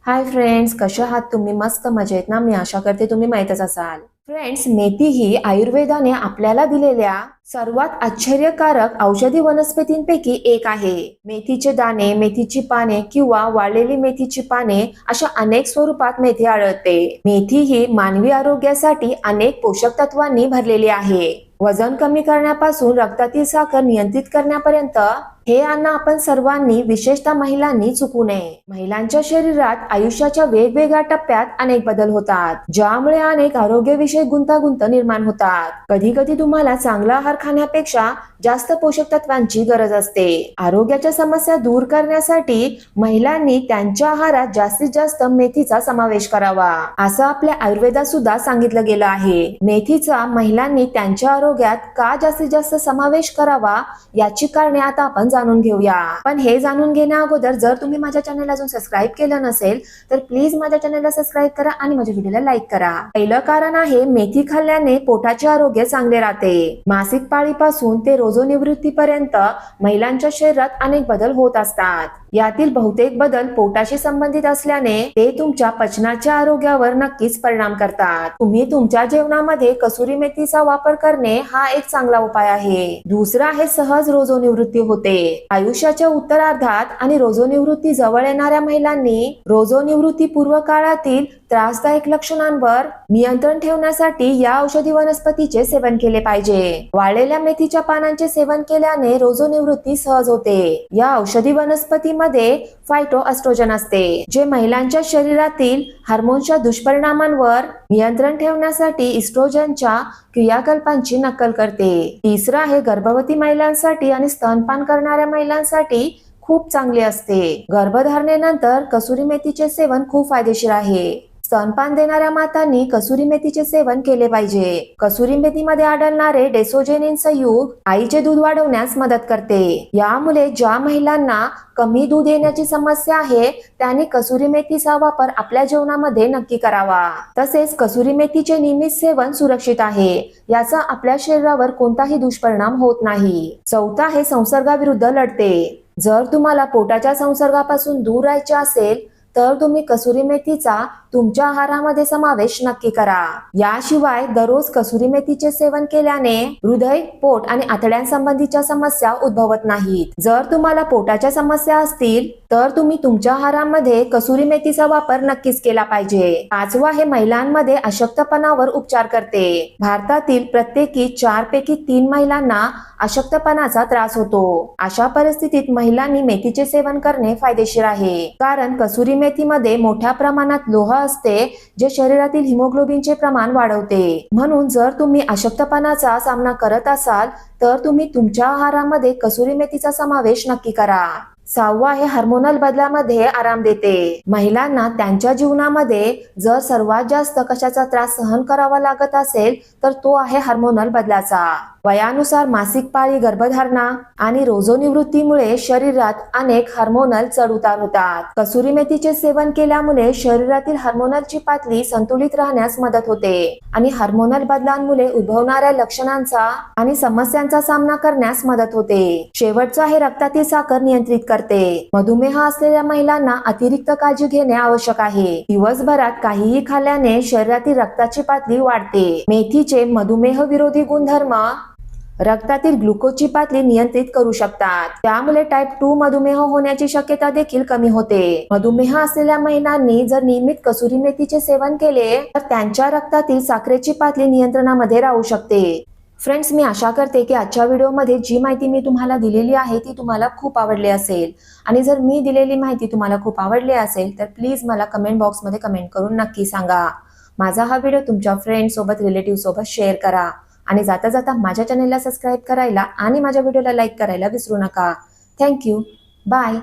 Hi friends, कशा आहात तुम्ही? मस्त मजेत ना? मी आशा करते तुम्ही माहीतच असाल. फ्रेंड्स, मेथी ही आयुर्वेदाने आपल्याला दिलेल्या सर्वात आश्चर्यकारक औषधी वनस्पतींपैकी एक आहे. मेथीचे दाणे, मेथीची पाने किंवा वाळलेली मेथीची पाने अशा अनेक स्वरूपात मेथी आढळते. मेथी ही मानवी आरोग्यासाठी अनेक पोषक तत्वांनी भरलेली आहे. वजन कमी करण्यापासून रक्तातील साखर नियंत्रित करण्यापर्यंत हे अन्न आपण सर्वांनी, विशेषतः महिलांनी चुकू नये. महिलांच्या शरीरात आयुष्याच्या वेगवेगळ्या टप्प्यात अनेक बदल होतात, ज्यामुळे अनेक आरोग्यविषयक गुंतागुंत निर्माण होतात. कधी कधी तुम्हाला चांगला आहार खाण्यापेक्षा जास्त पोषक तत्वांची गरज असते. आरोग्याच्या समस्या दूर करण्यासाठी महिलांनी त्यांच्या आहारात जास्तीत जास्त मेथीचा समावेश करावा, असं आपल्या आयुर्वेदात सुद्धा सांगितलं गेलं आहे. मेथीचा महिलांनी त्यांच्या आरोग्यात का जास्तीत जास्त समावेश करावा याची कारणे आता आपण जाणून घेऊया. पण हे जाणून घेण्या अगोदर जर तुम्ही माझ्या चॅनलला अजून सबस्क्राईब केलं नसेल तर प्लीज माझ्या चॅनलला सबस्क्राईब करा आणि माझ्या व्हिडिओला लाईक करा. पहिलं कारण आहे, मेथी खाल्ल्याने पोटाचे आरोग्य चांगले राहते. मासिक पाळीपासून ते रोजोनिवृत्तीपर्यंत महिलांच्या शरीरात अनेक बदल होत असतात. यातील बहुतेक बदल पोटाशी संबंधित असल्याने ते तुमच्या पचनाच्या आरोग्यावर नक्कीच परिणाम करतात. तुम्ही तुमच्या जेवणामध्ये कसुरी मेथीचा वापर करणे हा एक चांगला उपाय आहे. दुसरा आहे, सहज रोजोनिवृत्ती होते. आयुष्याच्या उत्तरार्धात आणि रोजोनिवृत्ती जवळ येणाऱ्या महिलांनी रोजोनिवृत्ती पूर्व काळातील त्रासदायक लक्षणांवर नियंत्रण ठेवण्यासाठी या औषधी वनस्पतीचे सेवन केले पाहिजे. वाळलेल्या मेथीच्या पानांचे सेवन केल्याने रोजोनिवृत्ती सहज होते. या औषधी वनस्पतीमध्ये फायटोएस्ट्रोजन असते, जे महिलांच्या शरीरातील हार्मोन्सच्या दुष्परिणामांवर नियंत्रण ठेवण्यासाठी इस्ट्रोजनच्या क्रियाकल्पांची नक्कल करते. तिसरा आहे, गर्भवती महिलांसाठी आणि स्तनपान करणाऱ्या महिलांसाठी खूप चांगले असते. गर्भधारणेनंतर कसुरी मेथीचे सेवन खूप फायदेशीर आहे. स्तनपान देणाऱ्या मातांनी कसुरी मेथीचे सेवन केले पाहिजे. कसुरी मेथीमध्ये आढळणारे डेसोजेनिन संयुग आईचे दूध वाढवण्यास मदत करते. यामुळे ज्या महिलांना कमी दूध येण्याची समस्या आहे त्यांनी कसुरी मेथीचा वापर आपल्या जेवणामध्ये नक्की करावा. तसेच कसुरी मेथीचे नियमित सेवन सुरक्षित आहे. याचा आपल्या शरीरावर कोणताही दुष्परिणाम होत नाही. चौथा आहे, संसर्गाविरुद्ध लढते. जर तुम्हाला पोटाच्या संसर्गापासून दूर राहायचे असेल तर तुम्ही कसुरी मेथीचा तुमच्या आहारामध्ये समावेश नक्की करा. याशिवाय दररोज कसुरी मेथीचे सेवन केल्याने हृदय, पोट आणि आतड्यांसंबंधीच्या समस्या उद्भवत नाहीत. जर तुम्हाला पोटाच्या समस्या असतील तर तुम्ही तुमच्या आहारामध्ये कसुरी मेथीचा वापर नक्कीच केला पाहिजे. पाचवा हे महिलांमध्ये अशक्तपणावर उपचार करते. भारतातील प्रत्येकी 4 पैकी 3 महिलांना अशक्तपणाचा त्रास होतो. अशा परिस्थितीत महिलांनी मेथीचे सेवन करणे फायदेशीर आहे, कारण कसुरी मेथीमध्ये मोठ्या प्रमाणात लोह असते, जे शरीरातील हिमोग्लोबिनचे प्रमाण वाढवते. म्हणून जर तुम्ही अशक्तपणाचा सामना करत असाल तर तुम्ही तुमच्या आहारामध्ये कसुरी मेथीचा समावेश नक्की करा. सहावा आहे, हार्मोनल बदलामध्ये आराम देते. महिलांना त्यांच्या जीवनामध्ये जर सर्वात जास्त कशाचा त्रास सहन करावा लागत असेल तर तो आहे हार्मोनल बदलाचा. वयानुसार मासिक पाळी, गर्भधारणा आणि रोजोनिवृत्तीमुळे शरीरात अनेक हार्मोनल चढ-उतार होतात. कसुरी मेथीचे सेवन केल्यामुळे शरीरातील हार्मोनलची पातळी संतुलित राहण्यास मदत होते आणि हार्मोनल बदलांमुळे उद्भवणाऱ्या लक्षणांचा आणि समस्यांचा सामना करण्यास मदत होते. शेवटचा आहे, रक्तातील साखर नियंत्रित करते. मधुमेह असलेल्या महिलांना अतिरिक्त काळजी घेणे आवश्यक आहे. दिवसभरात काहीही खाल्ल्याने शरीरातील रक्ताची पातळी वाढते. मेथीचे मधुमेह विरोधी गुणधर्म रक्तातील ग्लुकोजची पातळी नियंत्रित करू शकतात. त्यामुळे टाइप 2 मधुमेह होण्याची शक्यता देखील कमी होते. मधुमेह असलेल्या महिलांनी जर नियमित कसुरी मेथीचे सेवन केले तर त्यांच्या रक्तातील साखरेची पातळी नियंत्रणामध्ये राहू शकते. फ्रेंड्स, मी आशा करते की आजच्या व्हिडिओमध्ये जी माहिती मी तुम्हाला दिलेली आहे ती तुम्हाला खूप आवडली असेल. आणि जर मी दिलेली माहिती तुम्हाला खूप आवडली असेल तर प्लीज मला कमेंट बॉक्समध्ये कमेंट करून नक्की सांगा. माझा हा व्हिडिओ तुमच्या फ्रेंड सोबत, रिलेटिव्ह सोबत शेअर करा आणि जाता जाता माझ्या चॅनलला सबस्क्राईब करायला आणि माझ्या व्हिडिओला लाईक करायला विसरू नका. थँक्यू. बाय.